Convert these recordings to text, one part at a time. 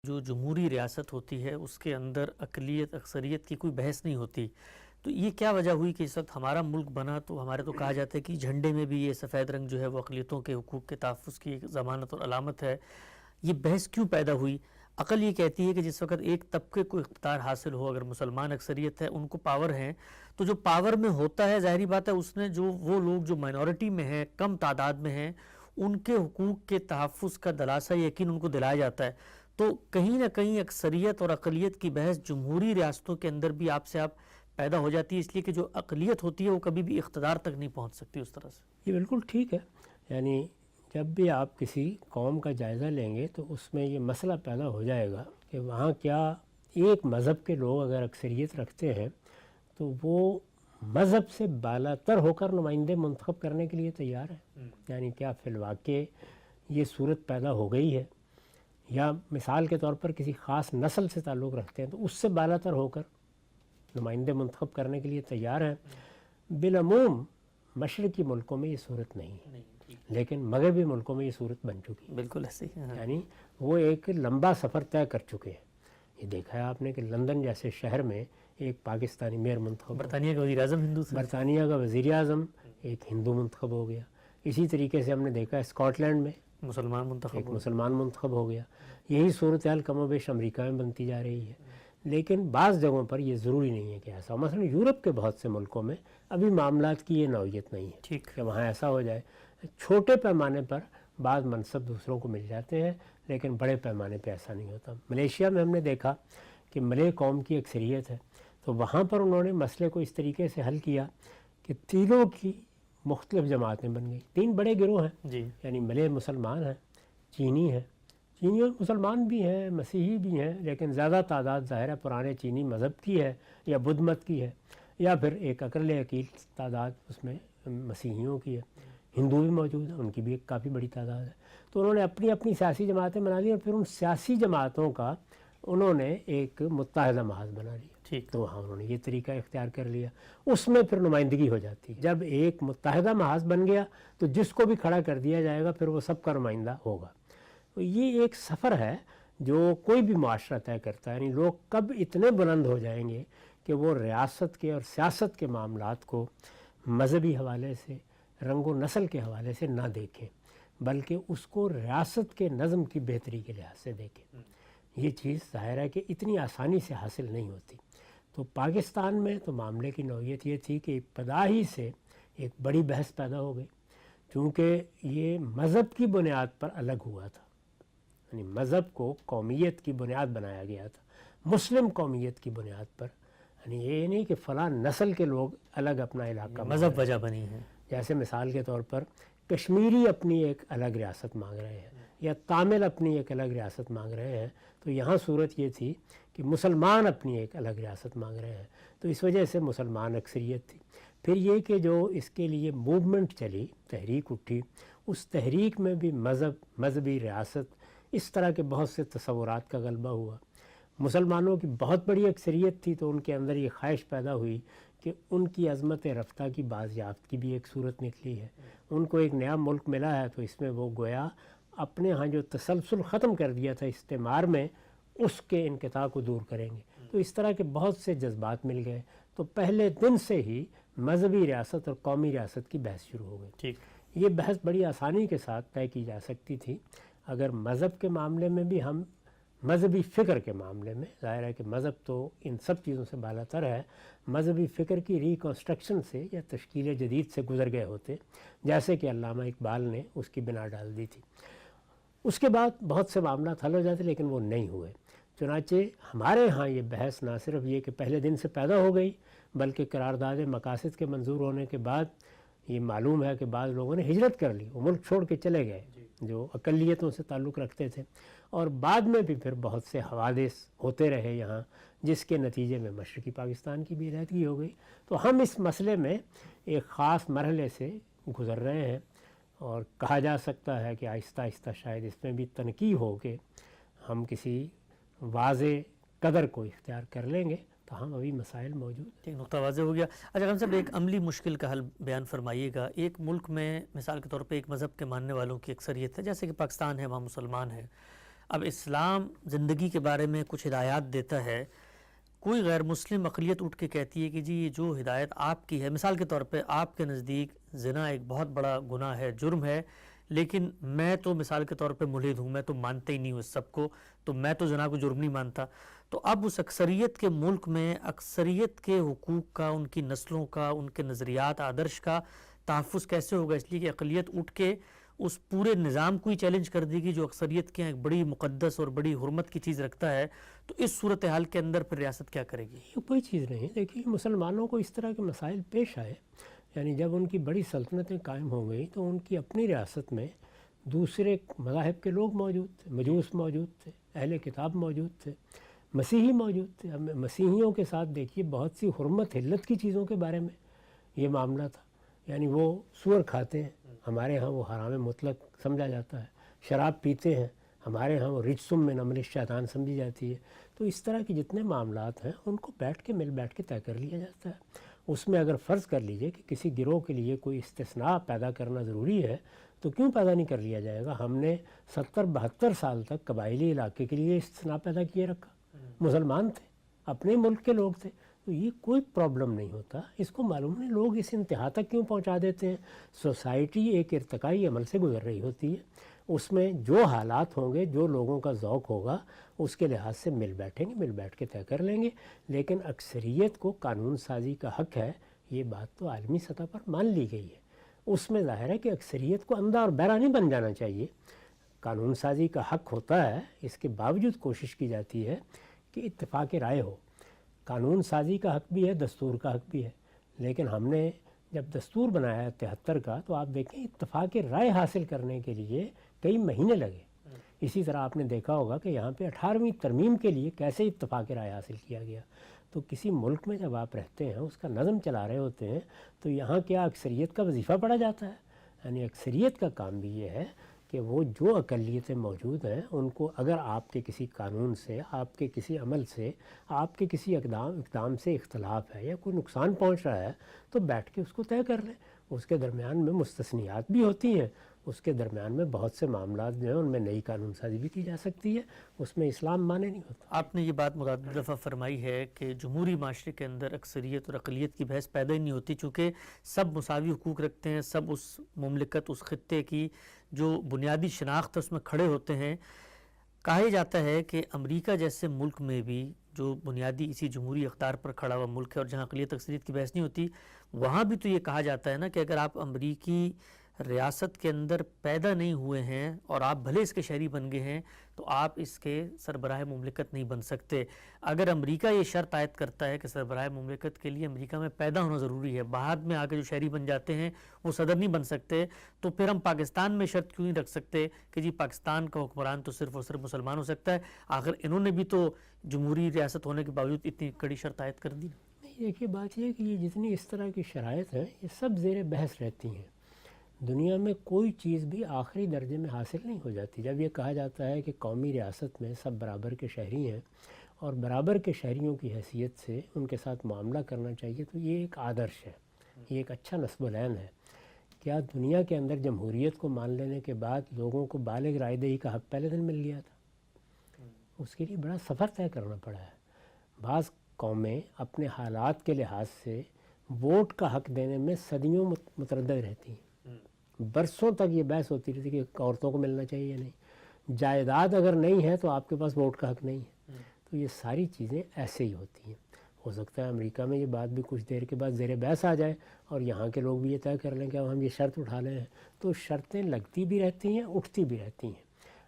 جو جمہوری ریاست ہوتی ہے اس کے اندر اقلیت اکثریت کی کوئی بحث نہیں ہوتی، تو یہ کیا وجہ ہوئی کہ اس وقت ہمارا ملک بنا تو ہمارے تو کہا جاتا ہے کہ جھنڈے میں بھی یہ سفید رنگ جو ہے وہ اقلیتوں کے حقوق کے تحفظ کی ایک ضمانت اور علامت ہے؟ یہ بحث کیوں پیدا ہوئی؟ عقل یہ کہتی ہے کہ جس وقت ایک طبقے کو اقتدار حاصل ہو، اگر مسلمان اکثریت ہے، ان کو پاور ہیں، تو جو پاور میں ہوتا ہے ظاہری بات ہے اس نے جو وہ لوگ جو مائنورٹی میں ہیں، کم تعداد میں ہیں، ان کے حقوق کے تحفظ کا دلاسا یقین ان کو دلایا جاتا ہے۔ تو کہیں نہ کہیں اکثریت اور اقلیت کی بحث جمہوری ریاستوں کے اندر بھی آپ پیدا ہو جاتی ہے، اس لیے کہ جو اقلیت ہوتی ہے وہ کبھی بھی اقتدار تک نہیں پہنچ سکتی اس طرح سے۔ یہ بالکل ٹھیک ہے، یعنی جب بھی آپ کسی قوم کا جائزہ لیں گے تو اس میں یہ مسئلہ پیدا ہو جائے گا کہ وہاں کیا ایک مذہب کے لوگ اگر اکثریت رکھتے ہیں تو وہ مذہب سے بالا تر ہو کر نمائندے منتخب کرنے کے لیے تیار ہیں، یعنی کیا فی الواقع یہ صورت پیدا ہو گئی ہے، یا مثال کے طور پر کسی خاص نسل سے تعلق رکھتے ہیں تو اس سے بالا تر ہو کر نمائندے منتخب کرنے کے لیے تیار ہیں۔ بالعموم مشرقی ملکوں میں یہ صورت نہیں ہے، لیکن مغربی ملکوں میں یہ صورت بن چکی ہے، بالکل ایسے ہی، یعنی وہ ایک لمبا سفر طے کر چکے ہیں۔ یہ دیکھا ہے آپ نے کہ لندن جیسے شہر میں ایک پاکستانی میئر منتخب، برطانیہ کا وزیر اعظم ہندو، برطانیہ کا وزیر اعظم ایک ہندو منتخب ہو گیا۔ اسی طریقے سے ہم نے دیکھا اسکاٹ لینڈ میں مسلمان منتخب ایک مسلمان منتخب ہو گیا۔ یہی صورتحال کم و بیش امریکہ میں بنتی جا رہی ہے، لیکن بعض جگہوں پر یہ ضروری نہیں ہے کہ ایسا ہو۔ مثلا یورپ کے بہت سے ملکوں میں ابھی معاملات کی یہ نوعیت نہیں ہے کہ وہاں ایسا ہو جائے۔ چھوٹے پیمانے پر بعض منصب دوسروں کو مل جاتے ہیں، لیکن بڑے پیمانے پہ ایسا نہیں ہوتا۔ ملیشیا میں ہم نے دیکھا کہ ملے قوم کی اکثریت ہے، تو وہاں پر انہوں نے مسئلے کو اس طریقے سے حل کیا کہ تینوں کی مختلف جماعتیں بن گئی، تین بڑے گروہ ہیں، یعنی ملے مسلمان ہیں، چینی ہیں، چینی اور مسلمان بھی ہیں، مسیحی بھی ہیں، لیکن زیادہ تعداد ظاہر ہے پرانے چینی مذہب کی ہے یا بدھ مت کی ہے، یا پھر ایک اقل یقین تعداد اس میں مسیحیوں کی ہے۔ ہندو بھی موجود ہیں، ان کی بھی ایک کافی بڑی تعداد ہے۔ تو انہوں نے اپنی اپنی سیاسی جماعتیں بنا لی اور پھر ان سیاسی جماعتوں کا انہوں نے ایک متحدہ محاذ بنا لیا، تو وہاں انہوں نے یہ طریقہ اختیار کر لیا، اس میں پھر نمائندگی ہو جاتی ہے۔ جب ایک متحدہ محاذ بن گیا تو جس کو بھی کھڑا کر دیا جائے گا پھر وہ سب کا نمائندہ ہوگا۔ تو یہ ایک سفر ہے جو کوئی بھی معاشرہ طے کرتا ہے، یعنی لوگ کب اتنے بلند ہو جائیں گے کہ وہ ریاست کے اور سیاست کے معاملات کو مذہبی حوالے سے، رنگ و نسل کے حوالے سے نہ دیکھیں، بلکہ اس کو ریاست کے نظم کی بہتری کے لحاظ سے دیکھیں۔ یہ چیز ظاہر ہے کہ اتنی آسانی سے حاصل نہیں ہوتی۔ تو پاکستان میں تو معاملے کی نوعیت یہ تھی کہ ابتدا ہی سے ایک بڑی بحث پیدا ہو گئی، چونکہ یہ مذہب کی بنیاد پر الگ ہوا تھا، یعنی مذہب کو قومیت کی بنیاد بنایا گیا تھا، مسلم قومیت کی بنیاد پر، یعنی یہ نہیں کہ فلاں نسل کے لوگ الگ اپنا علاقہ مذہب وجہ بنی ہے۔ جیسے مثال کے طور پر کشمیری اپنی ایک الگ ریاست مانگ رہے ہیں یا تامل اپنی ایک الگ ریاست مانگ رہے ہیں، تو یہاں صورت یہ تھی کہ مسلمان اپنی ایک الگ ریاست مانگ رہے ہیں، تو اس وجہ سے مسلمان اکثریت تھی۔ پھر یہ کہ جو اس کے لیے موومنٹ چلی، تحریک اٹھی، اس تحریک میں بھی مذہبی ریاست، اس طرح کے بہت سے تصورات کا غلبہ ہوا۔ مسلمانوں کی بہت بڑی اکثریت تھی تو ان کے اندر یہ خواہش پیدا ہوئی کہ ان کی عظمت رفتہ کی بازیافت کی بھی ایک صورت نکلی ہے۔ ان کو ایک نیا ملک ملا ہے تو اس میں وہ گویا اپنے ہاں جو تسلسل ختم کر دیا تھا استعمار میں، اس کے انقطاع کو دور کریں گے۔ تو اس طرح کے بہت سے جذبات مل گئے، تو پہلے دن سے ہی مذہبی ریاست اور قومی ریاست کی بحث شروع ہو گئی۔ یہ بحث بڑی آسانی کے ساتھ طے کی جا سکتی تھی اگر مذہب کے معاملے میں بھی ہم مذہبی فکر کے معاملے میں، ظاہر ہے کہ مذہب تو ان سب چیزوں سے بالا تر ہے، مذہبی فکر کی ریکنسٹرکشن سے یا تشکیل جدید سے گزر گئے ہوتے، جیسے کہ علامہ اقبال نے اس کی بنا ڈال دی تھی۔ اس کے بعد بہت سے معاملات حل ہو جاتے لیکن وہ نہیں ہوئے۔ چنانچہ ہمارے ہاں یہ بحث نہ صرف یہ کہ پہلے دن سے پیدا ہو گئی، بلکہ قرارداد مقاصد کے منظور ہونے کے بعد یہ معلوم ہے کہ بعض لوگوں نے ہجرت کر لی، وہ ملک چھوڑ کے چلے گئے جو اقلیتوں سے تعلق رکھتے تھے، اور بعد میں بھی پھر بہت سے حوادث ہوتے رہے یہاں، جس کے نتیجے میں مشرقی پاکستان کی بھی علیحدگی ہو گئی۔ تو ہم اس مسئلے میں ایک خاص مرحلے سے گزر رہے ہیں، اور کہا جا سکتا ہے کہ آہستہ آہستہ شاید اس میں بھی تنقیح ہو کہ ہم کسی واضح قدر کو اختیار کر لیں گے، تو ہم ابھی مسائل موجود۔ ایک نقطہ واضح ہو گیا۔ اچھا خان صاحب، ایک عملی مشکل کا حل بیان فرمائیے گا۔ ایک ملک میں مثال کے طور پہ ایک مذہب کے ماننے والوں کی اکثریت ہے، جیسے کہ پاکستان ہے، وہاں مسلمان ہیں، اب اسلام زندگی کے بارے میں کچھ ہدایات دیتا ہے، کوئی غیر مسلم اقلیت اٹھ کے کہتی ہے کہ جی یہ جو ہدایت آپ کی ہے، مثال کے طور پہ آپ کے نزدیک زنا ایک بہت بڑا گناہ ہے، جرم ہے، لیکن میں تو مثال کے طور پہ ملحد ہوں، میں تو مانتے ہی نہیں ہوں اس سب کو، تو میں تو زنا کو جرم نہیں مانتا. تو اب اس اکثریت کے ملک میں اکثریت کے حقوق کا، ان کی نسلوں کا، ان کے نظریات آدرش کا تحفظ کیسے ہوگا؟ اس لیے کہ اقلیت اٹھ کے اس پورے نظام کو ہی چیلنج کر دے گی جو اکثریت کے ایک بڑی مقدس اور بڑی حرمت کی چیز رکھتا ہے. تو اس صورتحال کے اندر پھر ریاست کیا کرے گی؟ یہ کوئی چیز نہیں. دیکھیے مسلمانوں کو اس طرح کے مسائل پیش آئے، یعنی جب ان کی بڑی سلطنتیں قائم ہو گئیں تو ان کی اپنی ریاست میں دوسرے مذاہب کے لوگ موجود تھے، مجوس موجود تھے، اہل کتاب موجود تھے، مسیحی موجود تھے. اب مسیحیوں کے ساتھ دیکھیے بہت سی حرمت حلت کی چیزوں کے بارے میں یہ معاملہ تھا. یعنی وہ سور کھاتے ہیں، ہمارے ہاں وہ حرام مطلق سمجھا جاتا ہے. شراب پیتے ہیں، ہمارے ہاں وہ رجسم من عمل الشیطان سمجھی جاتی ہے. تو اس طرح کے جتنے معاملات ہیں ان کو مل بیٹھ کے طے کر لیا جاتا ہے. اس میں اگر فرض کر لیجئے کہ کسی گروہ کے لیے کوئی استثناء پیدا کرنا ضروری ہے تو کیوں پیدا نہیں کر لیا جائے گا؟ ہم نے 70-72 سال تک قبائلی علاقے کے لیے استثناء پیدا کیے رکھا. مسلمان تھے، اپنے ملک کے لوگ تھے، تو یہ کوئی پرابلم نہیں ہوتا. اس کو معلوم نہیں لوگ اس انتہا تک کیوں پہنچا دیتے ہیں. سوسائٹی ایک ارتقائی عمل سے گزر رہی ہوتی ہے، اس میں جو حالات ہوں گے، جو لوگوں کا ذوق ہوگا، اس کے لحاظ سے مل بیٹھیں گے، مل بیٹھ کے طے کر لیں گے. لیکن اکثریت کو قانون سازی کا حق ہے، یہ بات تو عالمی سطح پر مان لی گئی ہے. اس میں ظاہر ہے کہ اکثریت کو اندھا اور بہرا نہیں بن جانا چاہیے. قانون سازی کا حق ہوتا ہے، اس کے باوجود کوشش کی جاتی ہے کہ اتفاق رائے ہو. قانون سازی کا حق بھی ہے، دستور کا حق بھی ہے. لیکن ہم نے جب دستور بنایا 73 کا تو آپ دیکھیں اتفاق رائے حاصل کرنے کے لیے کئی مہینے لگے. اسی طرح آپ نے دیکھا ہوگا کہ یہاں پہ 18ویں ترمیم کے لیے کیسے اتفاق رائے حاصل کیا گیا. تو کسی ملک میں جب آپ رہتے ہیں، اس کا نظم چلا رہے ہوتے ہیں، تو یہاں کیا اکثریت کا وظیفہ پڑا جاتا ہے؟ یعنی اکثریت کا کام بھی یہ ہے کہ وہ جو اقلیتیں موجود ہیں ان کو اگر آپ کے کسی قانون سے، آپ کے کسی عمل سے، آپ کے کسی اقدام سے اختلاف ہے یا کوئی نقصان پہنچ رہا ہے تو بیٹھ کے اس کو طے کر لیں. اس کے درمیان میں مستثنیات بھی ہوتی ہیں، اس کے درمیان میں بہت سے معاملات جو ہیں ان میں نئی قانون سازی بھی کی جا سکتی ہے. اس میں اسلام مانے نہیں ہوتا. آپ نے یہ بات متعدد دفعہ فرمائی ہے کہ جمہوری معاشرے کے اندر اکثریت اور اقلیت کی بحث پیدا ہی نہیں ہوتی، چونکہ سب مساوی حقوق رکھتے ہیں، سب اس مملکت، اس خطے کی جو بنیادی شناخت ہے اس میں کھڑے ہوتے ہیں. کہا جاتا ہے کہ امریکہ جیسے ملک میں بھی جو بنیادی اسی جمہوری اقدار پر کھڑا ہوا ملک ہے اور جہاں اقلیت اکثریت کی بحث نہیں ہوتی، وہاں بھی تو یہ کہا جاتا ہے نا کہ اگر آپ امریکی ریاست کے اندر پیدا نہیں ہوئے ہیں اور آپ بھلے اس کے شہری بن گئے ہیں تو آپ اس کے سربراہ مملکت نہیں بن سکتے. اگر امریکہ یہ شرط عائد کرتا ہے کہ سربراہ مملکت کے لیے امریکہ میں پیدا ہونا ضروری ہے، بعد میں آگے جو شہری بن جاتے ہیں وہ صدر نہیں بن سکتے، تو پھر ہم پاکستان میں شرط کیوں نہیں رکھ سکتے کہ جی پاکستان کا حکمران تو صرف اور صرف مسلمان ہو سکتا ہے؟ آخر انہوں نے بھی تو جمہوری ریاست ہونے کے باوجود اتنی کڑی شرط عائد کر دی. دیکھیے بات یہ ہے کہ یہ جتنی اس طرح کی شرائط ہیں یہ سب زیر بحث رہتی ہیں. دنیا میں کوئی چیز بھی آخری درجے میں حاصل نہیں ہو جاتی. جب یہ کہا جاتا ہے کہ قومی ریاست میں سب برابر کے شہری ہیں اور برابر کے شہریوں کی حیثیت سے ان کے ساتھ معاملہ کرنا چاہیے، تو یہ ایک آدرش ہے، یہ ایک اچھا نصب العین ہے. کیا دنیا کے اندر جمہوریت کو مان لینے کے بعد لوگوں کو بالغ رائے دہی کا حق پہلے دن مل گیا تھا؟ اس کے لیے بڑا سفر طے کرنا پڑا ہے. بعض قومیں اپنے حالات کے لحاظ سے ووٹ کا حق دینے میں صدیوں متردد رہتی ہیں. برسوں تک یہ بحث ہوتی رہتی کہ عورتوں کو ملنا چاہیے یا نہیں. جائیداد اگر نہیں ہے تو آپ کے پاس ووٹ کا حق نہیں ہے. تو یہ ساری چیزیں ایسے ہی ہوتی ہیں. ہو سکتا ہے امریکہ میں یہ بات بھی کچھ دیر کے بعد زیر بحث آ جائے اور یہاں کے لوگ بھی یہ طے کر لیں کہ اب ہم یہ شرط اٹھا لے ہیں. تو شرطیں لگتی بھی رہتی ہیں، اٹھتی بھی رہتی ہیں.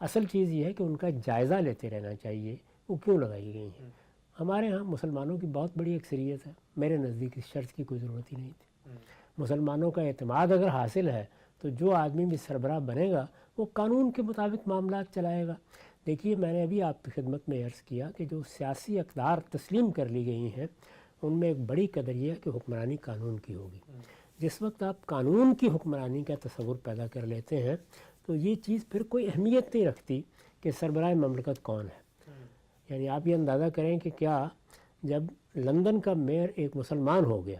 اصل چیز یہ ہے کہ ان کا جائزہ لیتے رہنا چاہیے وہ کیوں لگائی گئی ہیں. ہمارے ہاں مسلمانوں کی بہت بڑی اکثریت ہے، میرے نزدیک اس شرط کی کوئی ضرورت ہی نہیں تھی. مسلمانوں کا اعتماد اگر حاصل ہے تو جو آدمی بھی سربراہ بنے گا وہ قانون کے مطابق معاملات چلائے گا. دیکھیے میں نے ابھی آپ کی خدمت میں عرض کیا کہ جو سیاسی اقدار تسلیم کر لی گئی ہیں ان میں ایک بڑی قدر یہ ہے کہ حکمرانی قانون کی ہوگی. جس وقت آپ قانون کی حکمرانی کا تصور پیدا کر لیتے ہیں تو یہ چیز پھر کوئی اہمیت نہیں رکھتی کہ سربراہ مملکت کون ہے. یعنی آپ یہ اندازہ کریں کہ کیا جب لندن کا میئر ایک مسلمان ہو گیا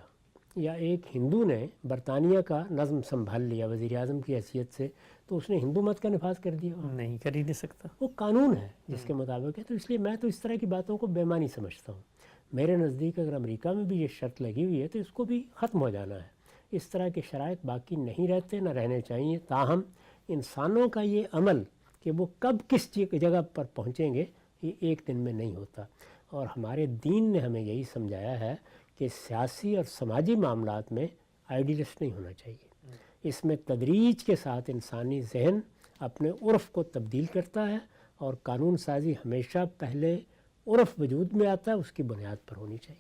یا ایک ہندو نے برطانیہ کا نظم سنبھال لیا وزیر اعظم کی حیثیت سے تو اس نے ہندو مت کا نفاذ کر دیا؟ نہیں کر ہی نہیں سکتا. وہ قانون ہے جس کے مطابق ہے. تو اس لیے میں تو اس طرح کی باتوں کو بے معنی سمجھتا ہوں. میرے نزدیک اگر امریکہ میں بھی یہ شرط لگی ہوئی ہے تو اس کو بھی ختم ہو جانا ہے. اس طرح کے شرائط باقی نہیں رہتے، نہ رہنے چاہیے. تاہم انسانوں کا یہ عمل کہ وہ کب کس جگہ پر پہنچیں گے یہ ایک دن میں نہیں ہوتا. اور ہمارے دین نے ہمیں یہی سمجھایا ہے کہ سیاسی اور سماجی معاملات میں آئیڈیلسٹ نہیں ہونا چاہیے. اس میں تدریج کے ساتھ انسانی ذہن اپنے عرف کو تبدیل کرتا ہے اور قانون سازی ہمیشہ پہلے عرف وجود میں آتا ہے، اس کی بنیاد پر ہونی چاہیے.